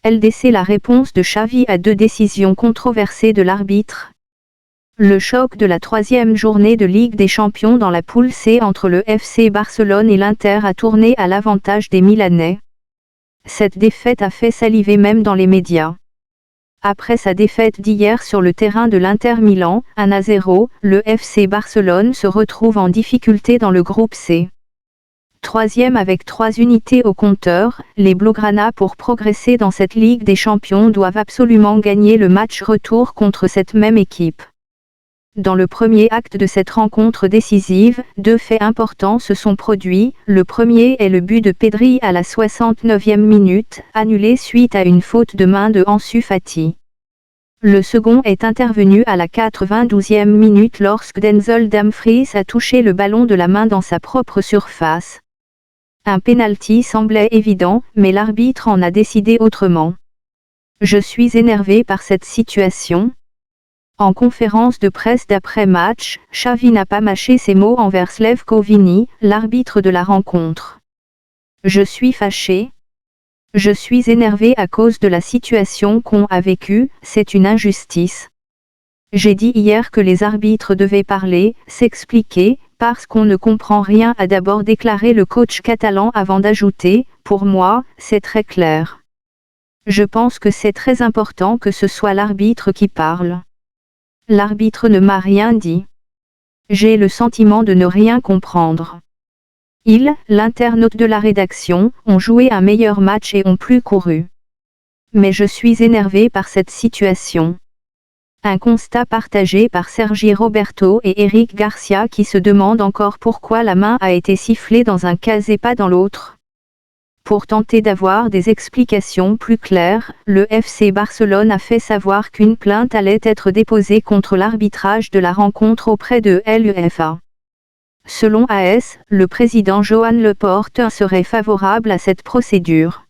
LDC. La réponse de Xavi à 2 décisions controversées de l'arbitre. Le choc de la 3e journée de Ligue des Champions dans la poule C entre le FC Barcelone et l'Inter a tourné à l'avantage des Milanais. Cette défaite a fait saliver même dans les médias. Après sa défaite d'hier sur le terrain de l'Inter Milan, 1-0, le FC Barcelone se retrouve en difficulté dans le groupe C. 3e avec 3 unités au compteur, les Blaugrana pour progresser dans cette Ligue des Champions doivent absolument gagner le match retour contre cette même équipe. Dans le premier acte de cette rencontre décisive, 2 faits importants se sont produits. Le premier est le but de Pedri à la 69e minute, annulé suite à une faute de main de Ansu Fati. Le second est intervenu à la 92e minute lorsque Denzel Dumfries a touché le ballon de la main dans sa propre surface. Un pénalty semblait évident, mais l'arbitre en a décidé autrement. Je suis énervé par cette situation. En conférence de presse d'après-match, Xavi n'a pas mâché ses mots envers Slavko Vini, l'arbitre de la rencontre. Je suis fâché. Je suis énervé à cause de la situation qu'on a vécue, c'est une injustice. J'ai dit hier que les arbitres devaient parler, s'expliquer, parce qu'on ne comprend rien, a d'abord déclaré le coach catalan avant d'ajouter, pour moi, c'est très clair. Je pense que c'est très important que ce soit l'arbitre qui parle. L'arbitre ne m'a rien dit. J'ai le sentiment de ne rien comprendre. L'internaute de la rédaction, ont joué un meilleur match et ont plus couru. Mais je suis énervé par cette situation. Un constat partagé par Sergi Roberto et Eric Garcia qui se demandent encore pourquoi la main a été sifflée dans un cas et pas dans l'autre. Pour tenter d'avoir des explications plus claires, le FC Barcelone a fait savoir qu'une plainte allait être déposée contre l'arbitrage de la rencontre auprès de l'UEFA. Selon AS, le président Joan Laporta serait favorable à cette procédure.